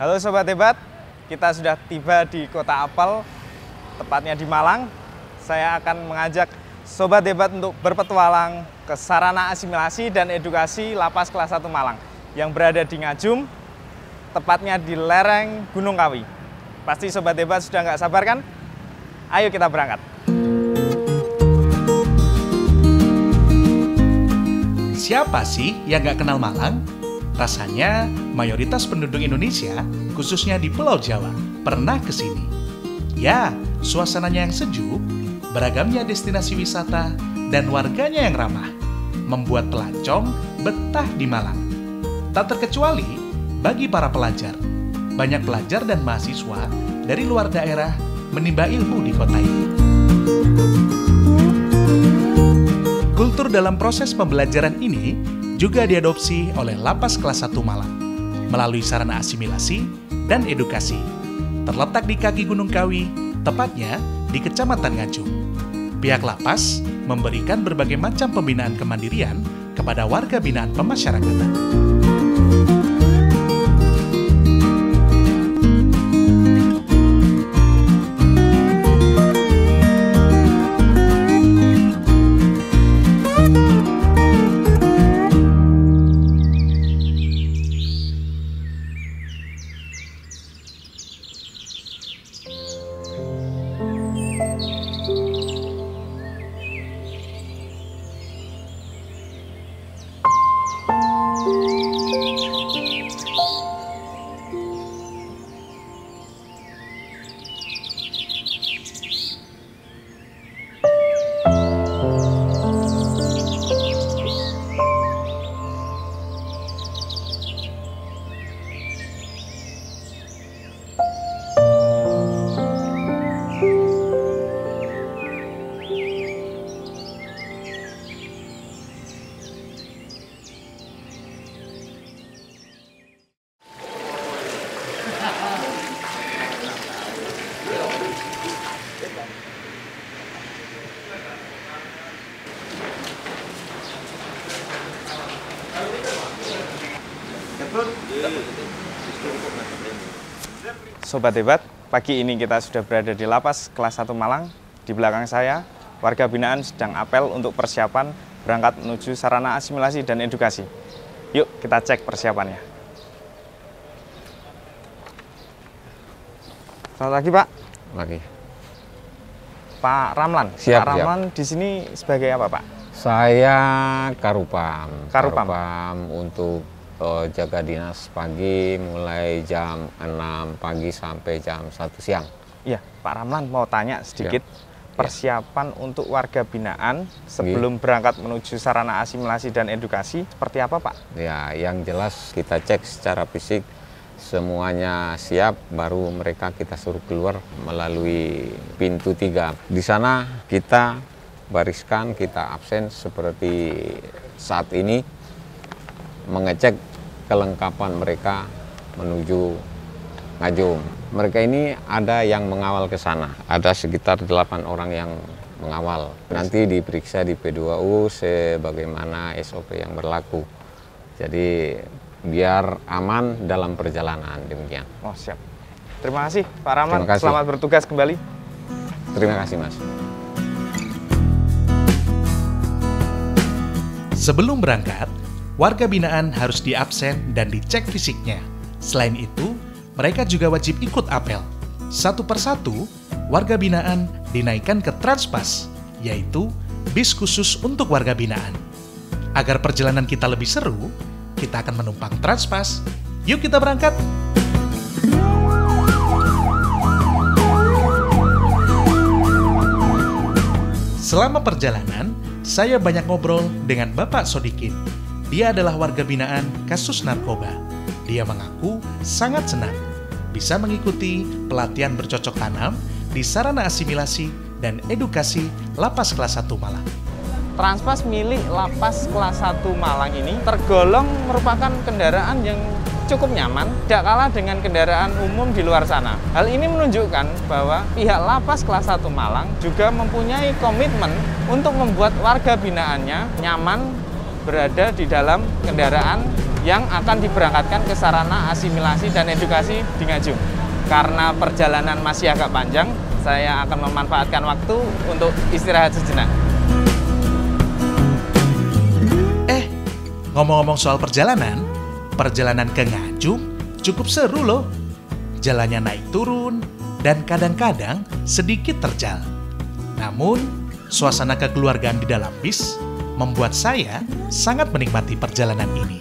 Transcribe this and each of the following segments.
Halo Sobat Hebat, kita sudah tiba di Kota Apel, tepatnya di Malang. Saya akan mengajak Sobat Hebat untuk berpetualang ke sarana asimilasi dan edukasi Lapas Kelas 1 Malang yang berada di Ngajum, tepatnya di lereng Gunung Kawi. Pasti Sobat Hebat sudah nggak sabar kan? Ayo kita berangkat. Siapa sih yang nggak kenal Malang? Rasanya mayoritas penduduk Indonesia, khususnya di Pulau Jawa, pernah ke sini. Ya, suasananya yang sejuk, beragamnya destinasi wisata, dan warganya yang ramah, membuat pelancong betah di Malang. Tak terkecuali bagi para pelajar. Banyak pelajar dan mahasiswa dari luar daerah menimba ilmu di kota ini. Kultur dalam proses pembelajaran ini juga diadopsi oleh Lapas Kelas 1 Malang melalui sarana asimilasi dan edukasi. Terletak di kaki Gunung Kawi, tepatnya di Kecamatan Ngajum. Pihak Lapas memberikan berbagai macam pembinaan kemandirian kepada warga binaan pemasyarakatan. Sobat Hebat, pagi ini kita sudah berada di Lapas Kelas 1 Malang. Di belakang saya, warga binaan sedang apel untuk persiapan berangkat menuju sarana asimilasi dan edukasi. Yuk kita cek persiapannya. Selamat pagi Pak. Pagi. Pak Ramlan. Siap, Pak Ramlan di sini sebagai apa Pak? Saya Karupam. Karupam. Untuk jaga dinas pagi mulai jam 6 pagi sampai jam 1 siang. Iya, Pak Ramlan mau tanya sedikit persiapan untuk warga binaan sebelum berangkat menuju sarana asimilasi dan edukasi seperti apa Pak? Ya, yang jelas kita cek secara fisik semuanya siap, baru mereka kita suruh keluar melalui pintu 3. Di sana kita bariskan, kita absen seperti saat ini, mengecek kelengkapan mereka menuju Ngajum. Mereka ini ada yang mengawal ke sana, ada sekitar 8 orang yang mengawal. Nanti diperiksa di P2U sebagaimana SOP yang berlaku. Jadi biar aman dalam perjalanan, demikian. Oh siap. Terima kasih Pak Ramlan, Terima kasih. Selamat bertugas kembali. Terima kasih Mas. Sebelum berangkat, warga binaan harus diabsen dan dicek fisiknya. Selain itu, mereka juga wajib ikut apel. Satu persatu, warga binaan dinaikkan ke Transpas, yaitu bis khusus untuk warga binaan. Agar perjalanan kita lebih seru, kita akan menumpang Transpas. Yuk kita berangkat! Selama perjalanan, saya banyak ngobrol dengan Bapak Sodikin. Dia adalah warga binaan kasus narkoba. Dia mengaku sangat senang bisa mengikuti pelatihan bercocok tanam di sarana asimilasi dan edukasi Lapas Kelas 1 Malang. Transpas milik Lapas Kelas 1 Malang ini tergolong merupakan kendaraan yang cukup nyaman, tidak kalah dengan kendaraan umum di luar sana. Hal ini menunjukkan bahwa pihak Lapas Kelas 1 Malang juga mempunyai komitmen untuk membuat warga binaannya nyaman berada di dalam kendaraan yang akan diberangkatkan ke sarana asimilasi dan edukasi di Ngajum. Karena perjalanan masih agak panjang, saya akan memanfaatkan waktu untuk istirahat sejenak. Ngomong-ngomong soal perjalanan ke Ngajum cukup seru loh. Jalannya naik turun dan kadang-kadang sedikit terjal. Namun, suasana kekeluargaan di dalam bis membuat saya sangat menikmati perjalanan ini.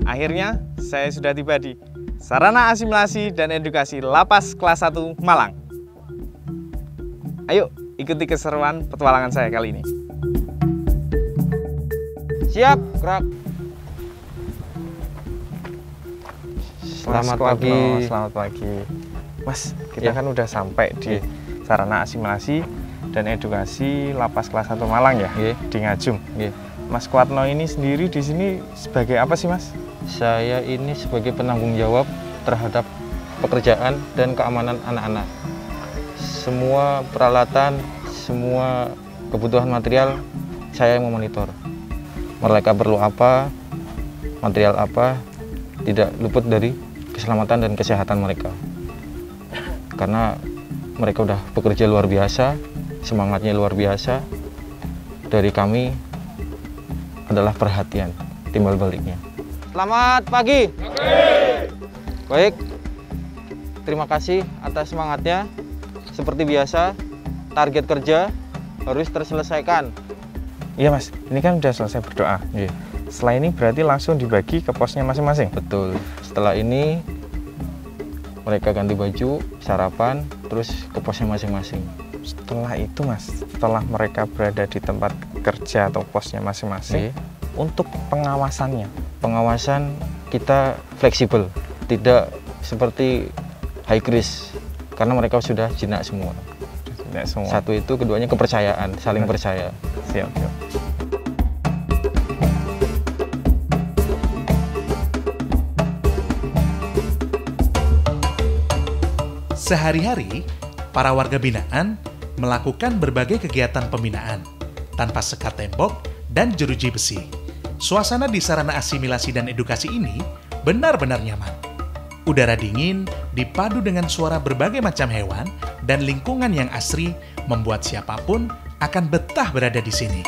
Akhirnya, saya sudah tiba di Sarana Asimilasi dan Edukasi Lapas Kelas 1 Malang. Ayo, ikuti keseruan petualangan saya kali ini. Siap, gerak. Selamat pagi. Selamat pagi. Mas, kita kan udah sampai di Sarana Asimilasi dan Edukasi Lapas Kelas 1 Malang ya, di Ngajum. Mas Kuatno ini sendiri di sini sebagai apa sih, Mas? Saya ini sebagai penanggung jawab terhadap pekerjaan dan keamanan anak-anak. Semua peralatan, semua kebutuhan material, saya yang memonitor. Mereka perlu apa, material apa, tidak luput dari keselamatan dan kesehatan mereka. Karena mereka udah bekerja luar biasa, semangatnya luar biasa. Dari kami adalah perhatian, timbal baliknya. Selamat pagi. Baik, terima kasih atas semangatnya. Seperti biasa, target kerja harus terselesaikan. Iya Mas, ini kan udah selesai berdoa. Setelah ini berarti langsung dibagi ke posnya masing-masing? Betul. Setelah ini mereka ganti baju, sarapan, terus ke posnya masing-masing. Setelah itu Mas, setelah mereka berada di tempat kerja atau posnya masing-masing, untuk pengawasannya? Pengawasan kita fleksibel, tidak seperti high risk, karena mereka sudah jinak semua. Satu itu, keduanya kepercayaan, saling percaya. Siap. Sehari-hari, para warga binaan melakukan berbagai kegiatan pembinaan tanpa sekat tembok dan jeruji besi. Suasana di sarana asimilasi dan edukasi ini benar-benar nyaman. Udara dingin dipadu dengan suara berbagai macam hewan dan lingkungan yang asri membuat siapapun akan betah berada di sini.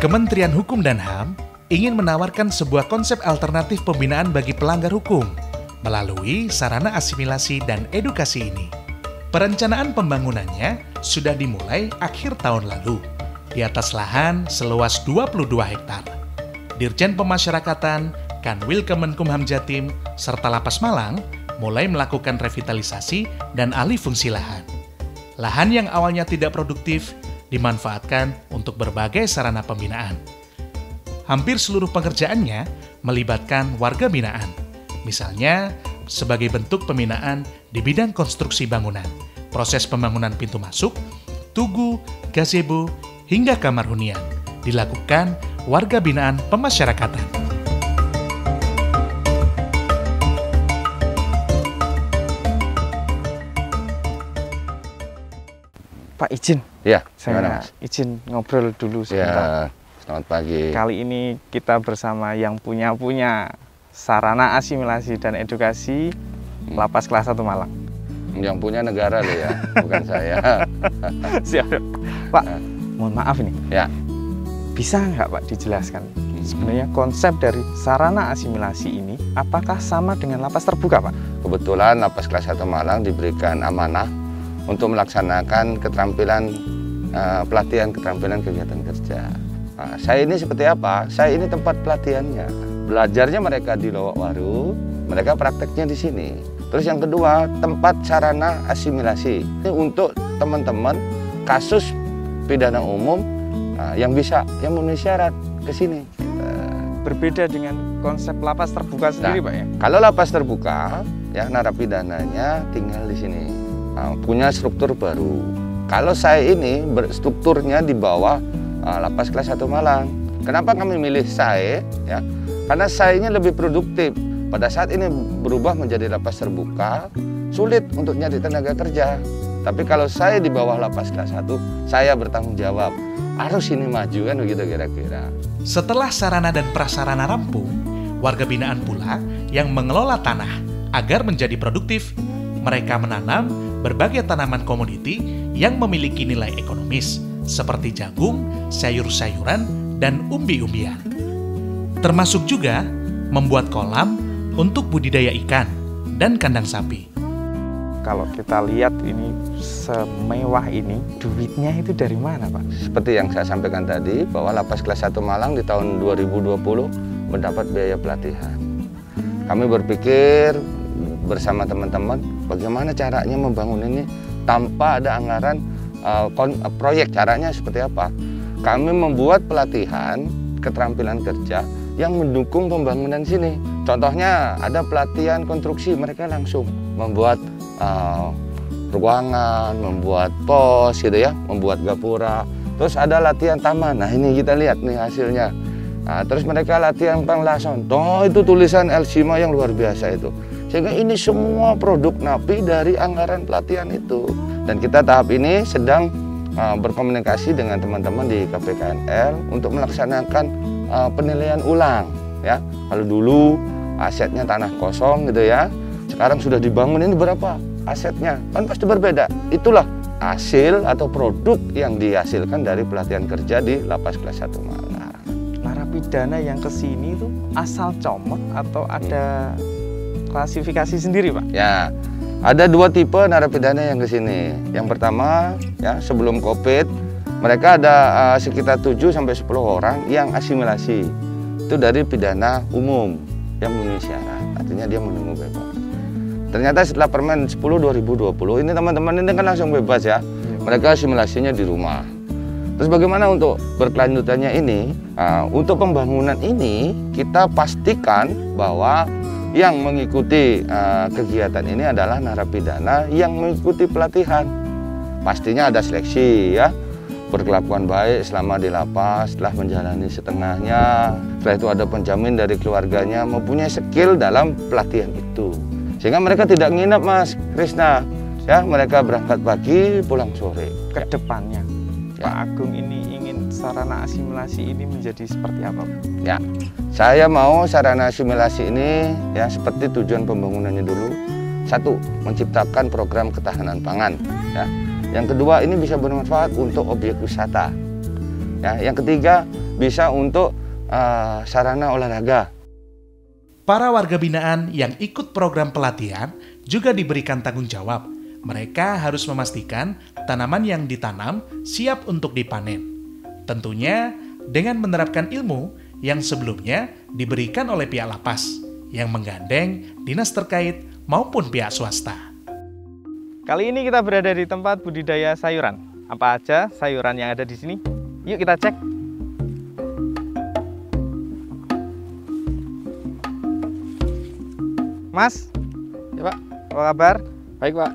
Kementerian Hukum dan HAM ingin menawarkan sebuah konsep alternatif pembinaan bagi pelanggar hukum melalui sarana asimilasi dan edukasi ini. Perencanaan pembangunannya sudah dimulai akhir tahun lalu di atas lahan seluas 22 hektar. Dirjen Pemasyarakatan, Kanwil Kemenkumham Jatim, serta Lapas Malang mulai melakukan revitalisasi dan alih fungsi lahan. Lahan yang awalnya tidak produktif dimanfaatkan untuk berbagai sarana pembinaan. Hampir seluruh pengerjaannya melibatkan warga binaan. Misalnya, sebagai bentuk pembinaan di bidang konstruksi bangunan, proses pembangunan pintu masuk, tugu, gazebo, hingga kamar hunian dilakukan warga binaan pemasyarakatan. Pak izin, saya izin ngobrol dulu sebentar. Selamat pagi. Kali ini kita bersama yang punya sarana asimilasi dan edukasi Lapas Kelas 1 Malang. Yang punya negara loh ya, bukan saya. Siap, Pak. Mohon maaf nih. Ya. Bisa nggak Pak dijelaskan sebenarnya konsep dari sarana asimilasi ini apakah sama dengan lapas terbuka, Pak? Kebetulan Lapas Kelas 1 Malang diberikan amanah untuk melaksanakan pelatihan keterampilan kegiatan kerja. Nah, saya ini seperti apa? Saya ini tempat pelatihannya. Belajarnya mereka di Lowokwaru, mereka prakteknya di sini. Terus yang kedua, tempat sarana asimilasi. Ini untuk teman-teman kasus pidana umum yang memenuhi syarat ke sini. berbeda dengan konsep lapas terbuka sendiri, Pak ya? Kalau lapas terbuka, ya narapidananya tinggal di sini, punya struktur baru. Kalau saya ini berstrukturnya di bawah lapas kelas 1 Malang. Kenapa kami milih saya? Ya, karena saya ini lebih produktif. Pada saat ini berubah menjadi lapas terbuka, sulit untuk nyari tenaga kerja. Tapi kalau saya di bawah lapas kelas 1, saya bertanggung jawab. Harus ini maju kan begitu kira-kira. Setelah sarana dan prasarana rampung, warga binaan pula yang mengelola tanah agar menjadi produktif. Mereka menanam berbagai tanaman komoditi yang memiliki nilai ekonomis seperti jagung, sayur-sayuran, dan umbi-umbian. Termasuk juga membuat kolam untuk budidaya ikan dan kandang sapi. Kalau kita lihat ini semewah ini, duitnya itu dari mana, Pak? Seperti yang saya sampaikan tadi, bahwa lapas kelas 1 Malang di tahun 2020 mendapat biaya pelatihan. Kami berpikir bersama teman-teman bagaimana caranya membangun ini tanpa ada anggaran proyek. Caranya seperti apa? Kami membuat pelatihan keterampilan kerja yang mendukung pembangunan sini. Contohnya ada pelatihan konstruksi, mereka langsung membuat ruangan, membuat pos gitu ya, membuat gapura. Terus ada latihan taman. Nah, ini kita lihat nih hasilnya. Nah, terus mereka latihan penglason. Itu tulisan Elsima yang luar biasa itu. Sehingga ini semua produk NAPI dari anggaran pelatihan itu. Dan kita tahap ini sedang berkomunikasi dengan teman-teman di KPKNL untuk melaksanakan penilaian ulang ya. Kalau dulu asetnya tanah kosong gitu ya, sekarang sudah dibangun, ini berapa asetnya, kan pasti berbeda. Itulah hasil atau produk yang dihasilkan dari pelatihan kerja di lapas kelas 1 Malang. Narapidana yang kesini itu asal comot atau ada klasifikasi sendiri, Pak? Ya, ada 2 tipe narapidana yang kesini. Yang pertama ya, sebelum COVID mereka ada sekitar 7-10 orang yang asimilasi. Itu dari pidana umum yang memenuhi syarat, artinya dia menunggu bebas. Ternyata setelah Permen 10 2020 ini teman-teman ini kan langsung bebas ya. Mereka asimilasinya di rumah. Terus bagaimana untuk berkelanjutannya ini? Untuk pembangunan ini kita pastikan bahwa yang mengikuti kegiatan ini adalah narapidana yang mengikuti pelatihan. Pastinya ada seleksi ya. Berkelakuan baik selama di lapas, setelah menjalani setengahnya. Setelah itu ada penjamin dari keluarganya mempunyai skill dalam pelatihan itu. Sehingga mereka tidak nginap, Mas Krisna. Ya, mereka berangkat pagi, pulang sore. Kedepannya, Ya. Pak Agung ini ingin sarana asimilasi ini menjadi seperti apa? Ya, saya mau sarana asimilasi ini ya seperti tujuan pembangunannya dulu. 1, menciptakan program ketahanan pangan. Ya. Yang kedua, ini bisa bermanfaat untuk objek wisata. Ya. Yang ketiga, bisa untuk sarana olahraga. Para warga binaan yang ikut program pelatihan juga diberikan tanggung jawab. Mereka harus memastikan tanaman yang ditanam siap untuk dipanen. Tentunya dengan menerapkan ilmu yang sebelumnya diberikan oleh pihak lapas yang menggandeng dinas terkait maupun pihak swasta. Kali ini kita berada di tempat budidaya sayuran. Apa aja sayuran yang ada di sini? Yuk kita cek. Mas, Ya, Pak. apa kabar? Baik, Pak.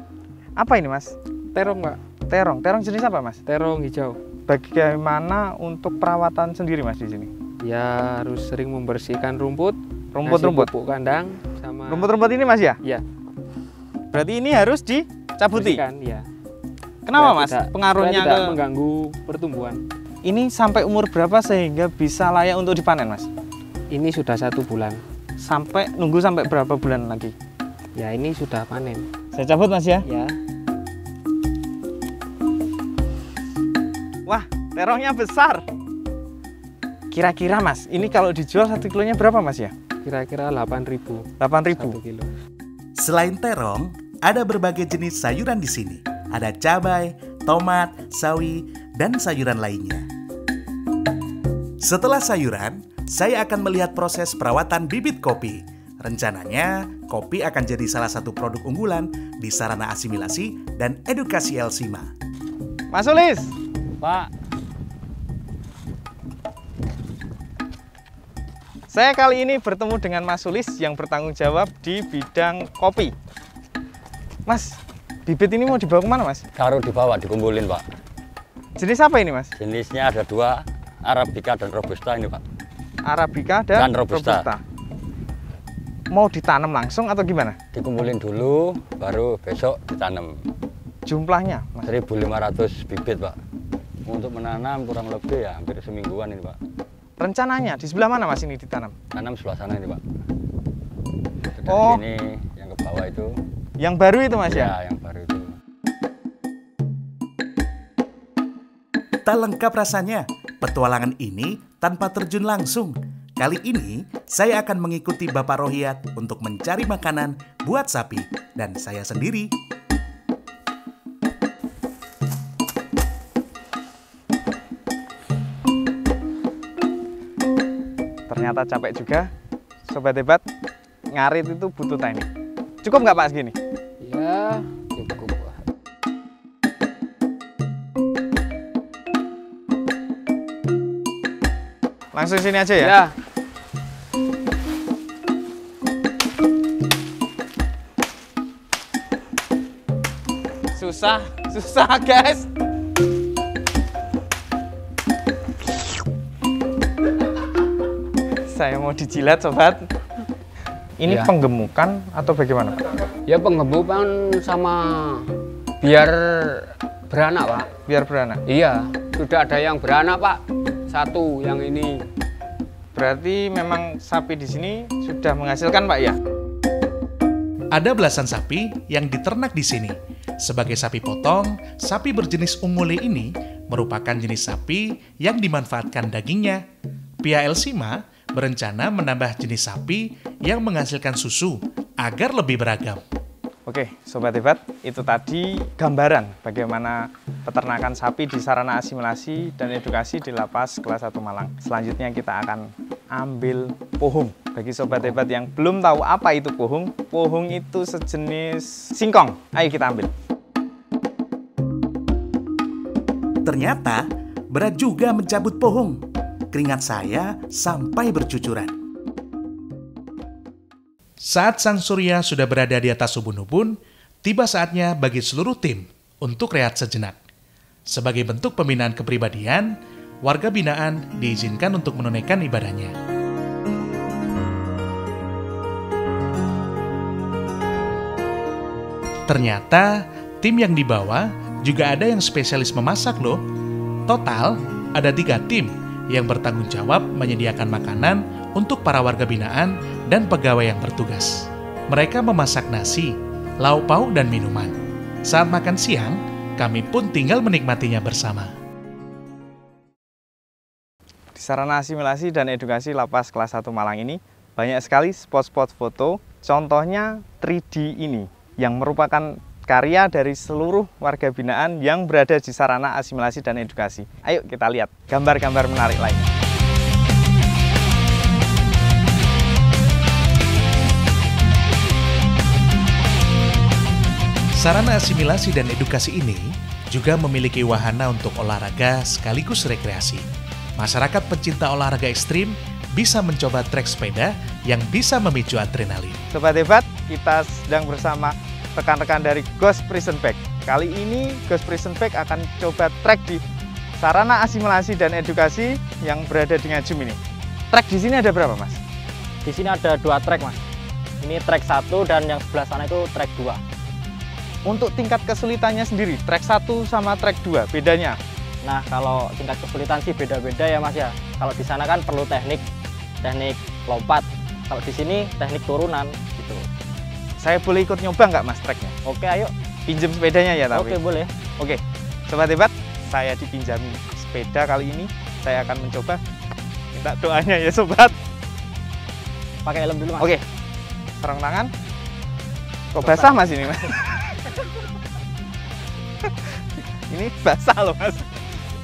Apa ini, Mas? Terong, Pak. Terong. Terong jenis apa, Mas? Terong hijau. Bagaimana untuk perawatan sendiri, Mas, di sini? Ya, harus sering membersihkan rumput. Rumput-rumput. Ngasih pupuk kandang sama Rumput-rumput ini, Mas, ya? Ya, Berarti ini harus dicabuti. bersihkan, ya. Kenapa, Supaya Mas? tidak- Pengaruhnya supaya tidak ke mengganggu pertumbuhan. ini sampai umur berapa sehingga bisa layak untuk dipanen, Mas? Ini sudah 1 bulan. Nunggu sampai berapa bulan lagi? Ya, ini sudah panen. Saya cabut, Mas, ya. Ya, Wah, terongnya besar. Kira-kira, Mas, ini kalau dijual 1 kilonya berapa, Mas, ya? kira-kira 8.000 8.000. 1 kilo. Selain terong, ada berbagai jenis sayuran di sini. Ada cabai, tomat, sawi, dan sayuran lainnya. Setelah sayuran, saya akan melihat proses perawatan bibit kopi. Rencananya, kopi akan jadi salah satu produk unggulan di sarana asimilasi dan edukasi Elsima. Mas Ulis, Pak, Saya kali ini bertemu dengan Mas Sulis yang bertanggung jawab di bidang kopi. Mas, bibit ini mau dibawa kemana, Mas? Taruh di bawah, dikumpulin, Pak. Jenis apa ini, Mas? Jenisnya ada 2, Arabica dan Robusta ini, Pak. Arabica dan Robusta. Mau ditanam langsung atau gimana? Dikumpulin dulu, baru besok ditanam. Jumlahnya, Mas? 1.500 bibit, Pak. Untuk menanam kurang lebih ya hampir semingguan ini, Pak. Rencananya di sebelah mana, Mas, ini ditanam? Tanam sebelah sana ini, Pak. Dari Oh. sini yang ke bawah itu. Yang baru itu, Mas, ya? Ya, yang baru itu. Tak lengkap rasanya petualangan ini tanpa terjun langsung. Kali ini saya akan mengikuti Bapak Rohiat untuk mencari makanan buat sapi dan saya sendiri. Ternyata capek juga. Sobat Hebat, ngarit itu butuh teknik. Cukup nggak, Pak, segini? Ya, cukup. Langsung sini aja ya? Ya, Susah guys. Saya mau dijilat, sobat. Ini Ya. penggemukan atau bagaimana? ya penggemukan sama biar beranak, Pak. Biar beranak. Iya, sudah ada yang beranak, Pak. 1 yang ini. Berarti memang sapi di sini sudah menghasilkan, Pak, ya? Ada belasan sapi yang diternak di sini. Sebagai sapi potong, sapi berjenis ungole ini merupakan jenis sapi yang dimanfaatkan dagingnya. Pihak Elsima berencana menambah jenis sapi yang menghasilkan susu agar lebih beragam. Oke, Sobat Hebat, itu tadi gambaran bagaimana peternakan sapi di sarana asimilasi dan edukasi di Lapas Kelas 1 Malang. Selanjutnya kita akan ambil pohung. Bagi Sobat Hebat yang belum tahu apa itu pohung itu sejenis singkong. Ayo kita ambil. Ternyata berat juga mencabut pohung. Keringat saya sampai bercucuran. Saat sang surya sudah berada di atas ubun-ubun, tiba saatnya bagi seluruh tim untuk rehat sejenak. Sebagai bentuk pembinaan kepribadian, warga binaan diizinkan untuk menunaikan ibadahnya. Ternyata, tim yang dibawa juga ada yang spesialis memasak loh. Total, ada 3 tim yang bertanggung jawab menyediakan makanan untuk para warga binaan dan pegawai yang bertugas. Mereka memasak nasi, lauk pauk, dan minuman. Saat makan siang, kami pun tinggal menikmatinya bersama. Di sarana asimilasi dan edukasi Lapas Kelas 1 Malang ini, banyak sekali spot-spot foto, contohnya 3D ini, yang merupakan karya dari seluruh warga binaan yang berada di sarana asimilasi dan edukasi. Ayo kita lihat gambar-gambar menarik lainnya. Sarana asimilasi dan edukasi ini juga memiliki wahana untuk olahraga sekaligus rekreasi. Masyarakat pencinta olahraga ekstrim bisa mencoba trek sepeda yang bisa memicu adrenalin. Sobat Hebat, kita sedang bersama rekan-rekan dari Ghost Prison Bag. Kali ini Ghost Prison Bag akan coba trek di sarana asimilasi dan edukasi yang berada di Ngajum ini. Trek di sini ada berapa, Mas? Di sini ada 2 trek, Mas. Ini trek 1 dan yang sebelah sana itu trek 2. Untuk tingkat kesulitannya sendiri, trek 1 sama trek 2, bedanya? Nah, kalau tingkat kesulitan sih beda-beda ya, Mas ya. Kalau di sana kan perlu teknik lompat. Kalau di sini teknik turunan gitu. Saya boleh ikut nyoba nggak, Mas, treknya? Oke, ayo. Pinjem sepedanya ya, tapi? Oke, boleh. Oke, Sobat Hebat, saya dipinjami sepeda kali ini. Saya akan mencoba. Minta doanya ya, Sobat. Pakai helm dulu, Mas. Oke, sarung tangan. Kok basah, Mas, ini, Mas? Ini basah loh, Mas.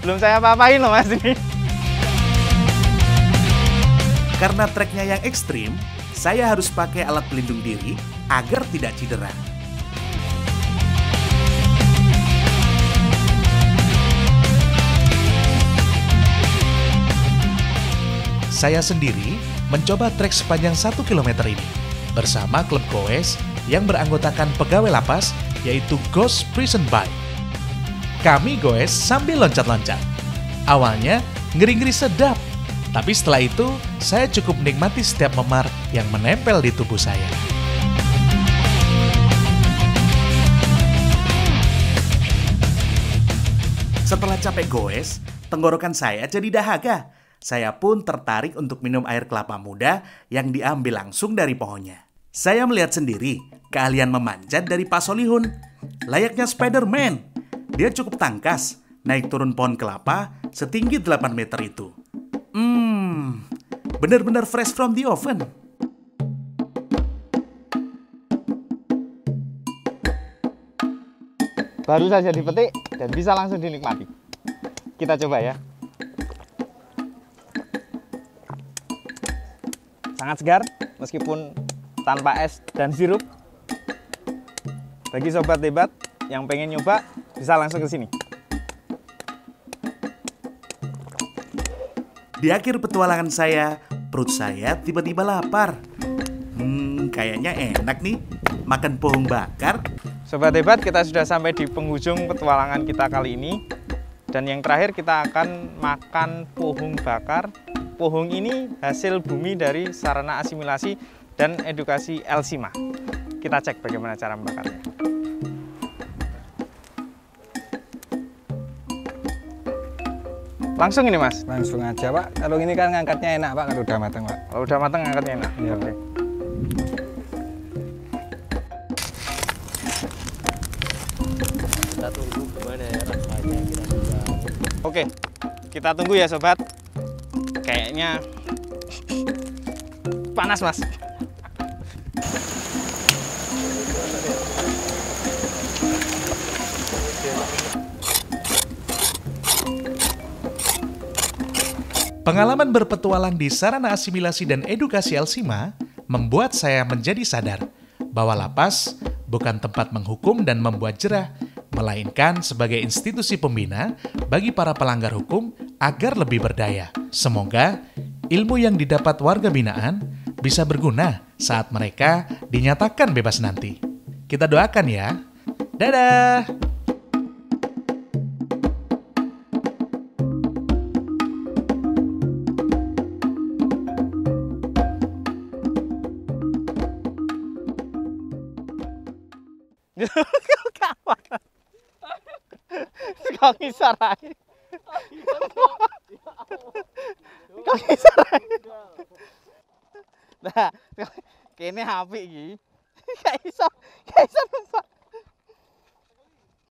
Belum saya apa-apain loh, Mas, ini. Karena treknya yang ekstrim, saya harus pakai alat pelindung diri agar tidak cedera. Saya sendiri mencoba trek sepanjang 1 km ini bersama klub goes yang beranggotakan pegawai lapas yaitu Ghost Prison Bike. Kami goes sambil loncat-loncat. Awalnya ngeri-ngeri sedap, tapi setelah itu saya cukup menikmati setiap memar yang menempel di tubuh saya. Setelah capek goes, tenggorokan saya jadi dahaga. Saya pun tertarik untuk minum air kelapa muda yang diambil langsung dari pohonnya. Saya melihat sendiri keahlian memanjat dari Pak Solihun. Layaknya Spider-Man. Dia cukup tangkas, naik turun pohon kelapa setinggi 8 meter itu. Benar-benar fresh from the oven. Baru saja dipetik dan bisa langsung dinikmati. Kita coba ya. Sangat segar meskipun tanpa es dan sirup. Bagi sobat hebat yang pengen nyoba bisa langsung ke sini. Di akhir petualangan saya, perut saya tiba-tiba lapar. Kayaknya enak nih makan pohon bakar. Sobat hebat, kita sudah sampai di penghujung petualangan kita kali ini. Dan yang terakhir kita akan makan pohon bakar. Pohon ini hasil bumi dari sarana asimilasi dan edukasi Elsima. Kita cek bagaimana cara membakarnya. Langsung ini Mas? Langsung aja Pak, kalau ini kan ngangkatnya enak Pak, kalau udah matang Pak. Kalau udah matang ngangkatnya enak? Iya Oke. Kita tunggu gimana ya rasanya kira-kira. Oke, kita tunggu ya sobat. Kayaknya panas Mas. Pengalaman berpetualang di sarana asimilasi dan edukasi Elsima membuat saya menjadi sadar bahwa lapas bukan tempat menghukum dan membuat jerah, melainkan sebagai institusi pembina bagi para pelanggar hukum agar lebih berdaya. Semoga ilmu yang didapat warga binaan bisa berguna saat mereka dinyatakan bebas nanti. Kita doakan ya. Dadah! Kau ngisar aja. Kau ngisar aja. Nah, kene apik iki. Kayak iso